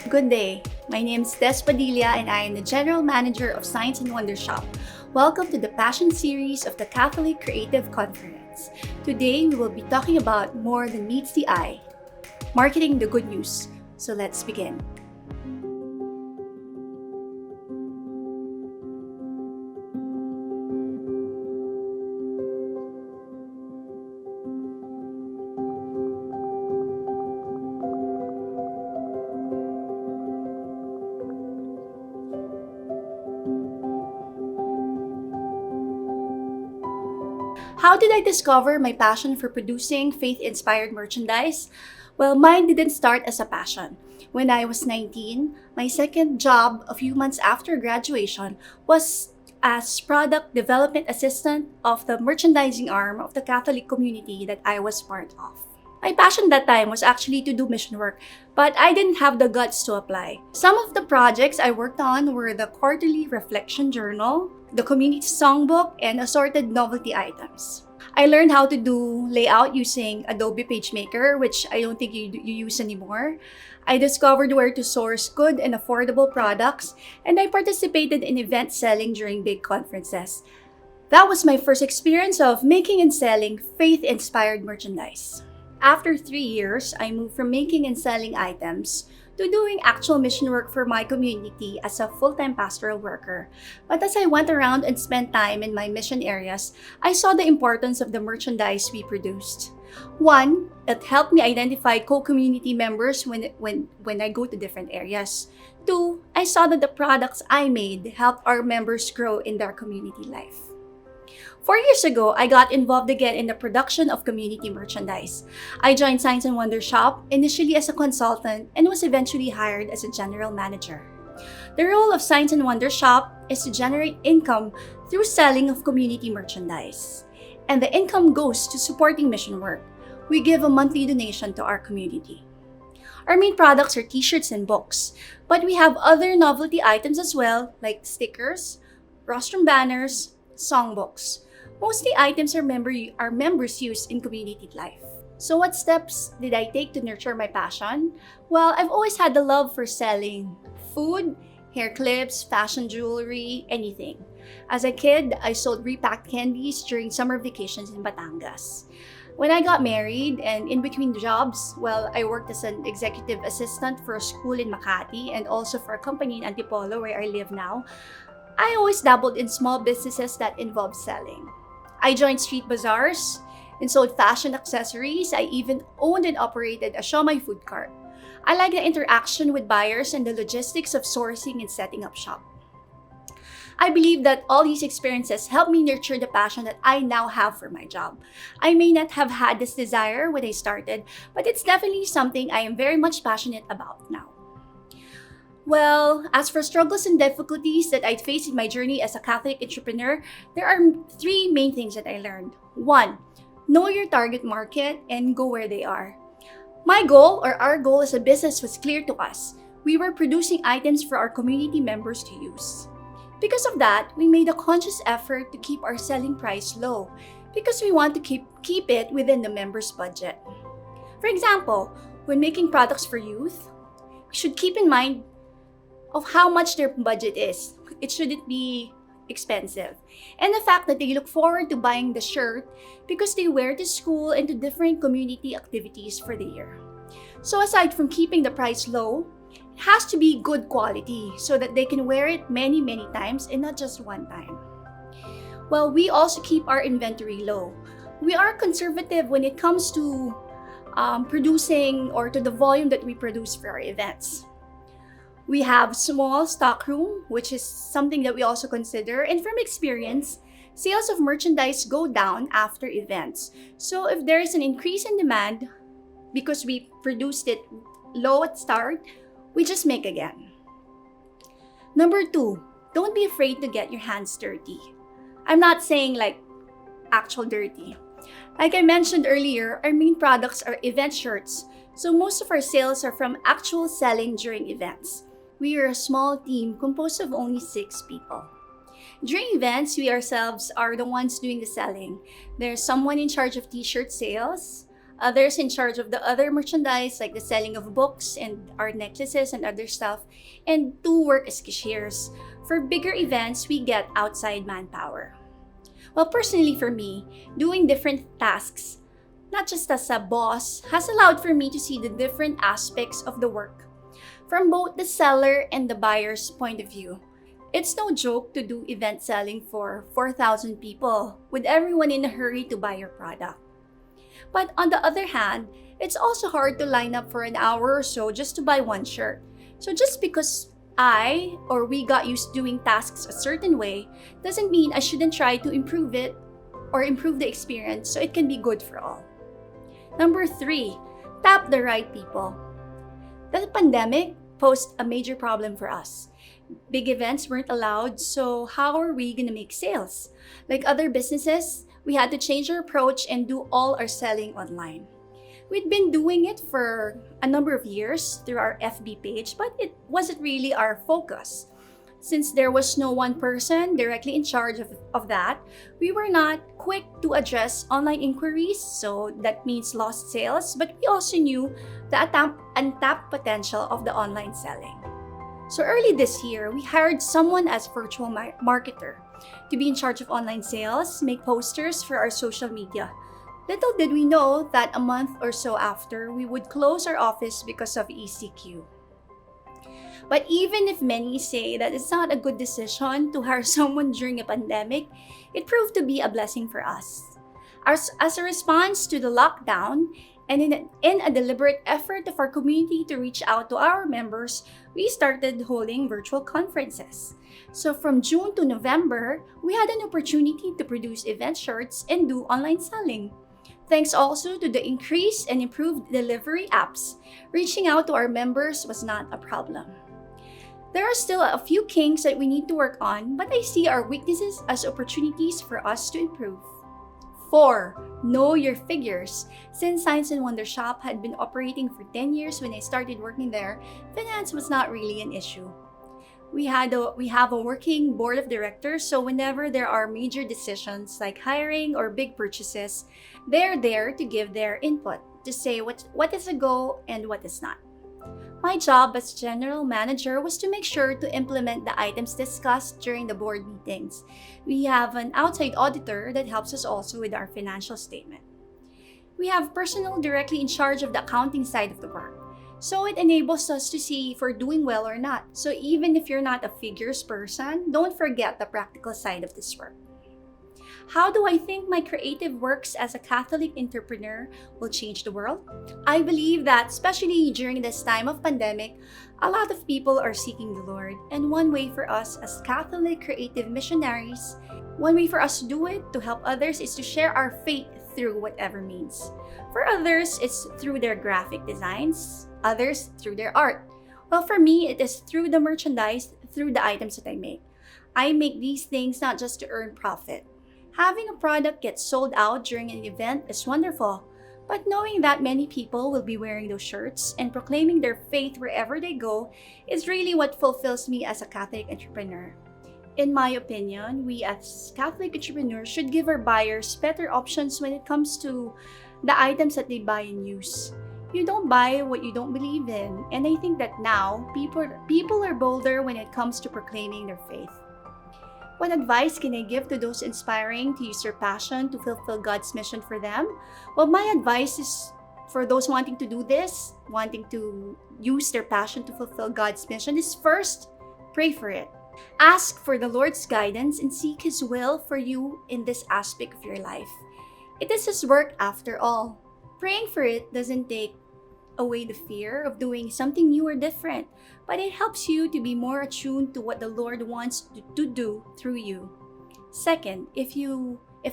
Good day. My name is PADILLA and I am the General Manager of Science and Wonder Shop. Welcome to the Passion Series of the Catholic Creative Conference. Today we will be talking about more than meets the eye, marketing the good news. So let's begin. How did I discover my passion for producing faith-inspired merchandise? Well, mine didn't start as a passion. When I was 19, my second job a few months after graduation was as product development assistant of the merchandising arm of the Catholic community that I was part of. My passion that time was actually to do mission work, but I didn't have the guts to apply. Some of the projects I worked on were the quarterly reflection journal, the community songbook, and assorted novelty items. I learned how to do layout using Adobe PageMaker, which I don't think you use anymore. I discovered where to source good and affordable products, and I participated in event selling during big conferences. That was my first experience of making and selling faith-inspired merchandise. After 3 years, I moved from making and selling items to doing actual mission work for my community as a full-time pastoral worker. But as I went around and spent time in my mission areas, I saw the importance of the merchandise we produced. One, it helped me identify co-community members when I go to different areas. Two, I saw that the products I made helped our members grow in their community life. 4 years ago, I got involved again in the production of community merchandise. I joined Science and Wonder Shop initially as a consultant and was eventually hired as a general manager. The role of Science and Wonder Shop is to generate income through selling of community merchandise. And the income goes to supporting mission work. We give a monthly donation to our community. Our main products are t-shirts and books, but we have other novelty items as well, like stickers, rostrum banners, songbooks. Mostly items our members use in community life. So what steps did I take to nurture my passion? Well, I've always had the love for selling food, hair clips, fashion jewelry, anything. As a kid, I sold repacked candies during summer vacations in Batangas. When I got married and in between jobs, well, I worked as an executive assistant for a school in Makati and also for a company in Antipolo where I live now. I always dabbled in small businesses that involved selling. I joined street bazaars and sold fashion accessories. I even owned and operated a Shoppe food cart. I like the interaction with buyers and the logistics of sourcing and setting up shop. I believe that all these experiences helped me nurture the passion that I now have for my job. I may not have had this desire when I started, but it's definitely something I am very much passionate about now. Well, as for struggles and difficulties that I faced in my journey as a Catholic entrepreneur, there are 3 main things that I learned. 1, know your target market and go where they are. My goal, or our goal as a business, was clear to us. We were producing items for our community members to use. Because of that, we made a conscious effort to keep our selling price low because we want to keep it within the members' budget. For example, when making products for youth, we should keep in mind of how much their budget is. It shouldn't be expensive. And the fact that they look forward to buying the shirt because they wear it to school and to different community activities for the year. So aside from keeping the price low, it has to be good quality so that they can wear it many times and not just one time. Well, we also keep our inventory low. We are conservative when it comes to producing or to the volume that we produce for our events. We have small stockroom, which is something that we also consider. And from experience, sales of merchandise go down after events. So if there is an increase in demand, because we produced it low at start, we just make again. Number 2, don't be afraid to get your hands dirty. I'm not saying like actual dirty. Like I mentioned earlier, our main products are event shirts. So most of our sales are from actual selling during events. We are a small team composed of only 6 people. During events, we ourselves are the ones doing the selling. There's someone in charge of t-shirt sales, Others in charge of the other merchandise like the selling of books and our necklaces and other stuff, and 2 work as cashiers. For bigger events, we get outside manpower. Well, personally for me, doing different tasks, not just as a boss, has allowed for me to see the different aspects of the work from both the seller and the buyer's point of view. It's no joke to do event selling for 4,000 people with everyone in a hurry to buy your product. But on the other hand, it's also hard to line up for an hour or so just to buy one shirt. So just because we got used doing tasks a certain way doesn't mean I shouldn't try to improve it or improve the experience so it can be good for all. Number 3, tap the right people. The pandemic posed a major problem for us. Big events weren't allowed, so how are we gonna make sales? Like other businesses, we had to change our approach and do all our selling online. We'd been doing it for a number of years through our FB page, but it wasn't really our focus. Since there was no one person directly in charge of that, we were not quick to address online inquiries, so that means lost sales, but we also knew the untapped potential of the online selling. So early this year, we hired someone as virtual marketer to be in charge of online sales, make posters for our social media. Little did we know that a month or so after, we would close our office because of ECQ. But even if many say that it's not a good decision to hire someone during a pandemic, it proved to be a blessing for us. As a response to the lockdown, and in a deliberate effort of our community to reach out to our members, we started holding virtual conferences. So from June to November, we had an opportunity to produce event shirts and do online selling. Thanks also to the increased and improved delivery apps, reaching out to our members was not a problem. There are still a few kinks that we need to work on, but I see our weaknesses as opportunities for us to improve. 4. Know your figures. Since Science and Wonder Shop had been operating for 10 years when I started working there, finance was not really an issue. We have a working board of directors, so whenever there are major decisions like hiring or big purchases, they're there to give their input, to say what is a go and what is not. My job as general manager was to make sure to implement the items discussed during the board meetings. We have an outside auditor that helps us also with our financial statement. We have personnel directly in charge of the accounting side of the work, so it enables us to see if we're doing well or not. So even if you're not a figures person, don't forget the practical side of this work. How do I think my creative works as a Catholic entrepreneur will change the world? I believe that, especially during this time of pandemic, a lot of people are seeking the Lord. And one way for us as Catholic creative missionaries, one way for us to do it, to help others, is to share our faith through whatever means. For others, it's through their graphic designs, others through their art. Well, for me, it is through the merchandise, through the items that I make. I make these things not just to earn profit. Having a product get sold out during an event is wonderful, but knowing that many people will be wearing those shirts and proclaiming their faith wherever they go is really what fulfills me as a Catholic entrepreneur. In my opinion, we as Catholic entrepreneurs should give our buyers better options when it comes to the items that they buy and use. You don't buy what you don't believe in, and I think that now people are bolder when it comes to proclaiming their faith. What advice can I give to those inspiring to use their passion to fulfill God's mission for them? Well, my advice is for those wanting to do this, wanting to use their passion to fulfill God's mission, is first, pray for it. Ask for the Lord's guidance and seek His will for you in this aspect of your life. It is His work after all. Praying for it doesn't take away the fear of doing something new or different, but it helps you to be more attuned to what the Lord wants to do through you. Second, if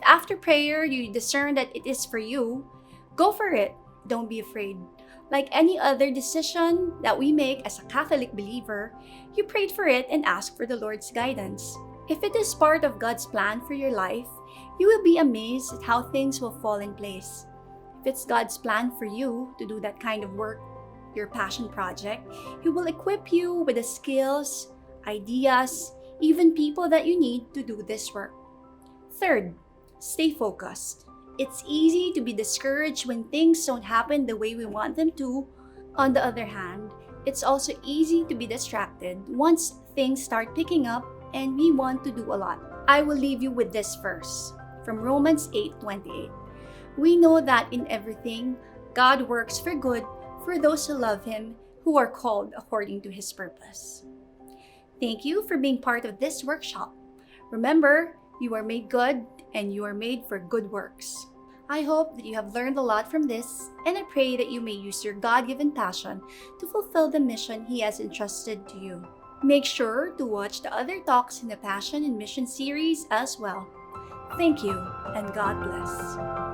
after prayer you discern that it is for you, go for it. Don't be afraid. Like any other decision that we make as a Catholic believer, you prayed for it and asked for the Lord's guidance. If it is part of God's plan for your life, you will be amazed at how things will fall in place. If it's God's plan for you to do that kind of work, your passion project, He will equip you with the skills, ideas, even people that you need to do this work. Third, stay focused. It's easy to be discouraged when things don't happen the way we want them to. On the other hand, it's also easy to be distracted once things start picking up and we want to do a lot. I will leave you with this verse from Romans 8:28. We know that in everything, God works for good for those who love Him, who are called according to His purpose. Thank you for being part of this workshop. Remember, you are made good and you are made for good works. I hope that you have learned a lot from this, and I pray that you may use your God-given passion to fulfill the mission He has entrusted to you. Make sure to watch the other talks in the Passion and Mission series as well. Thank you, and God bless.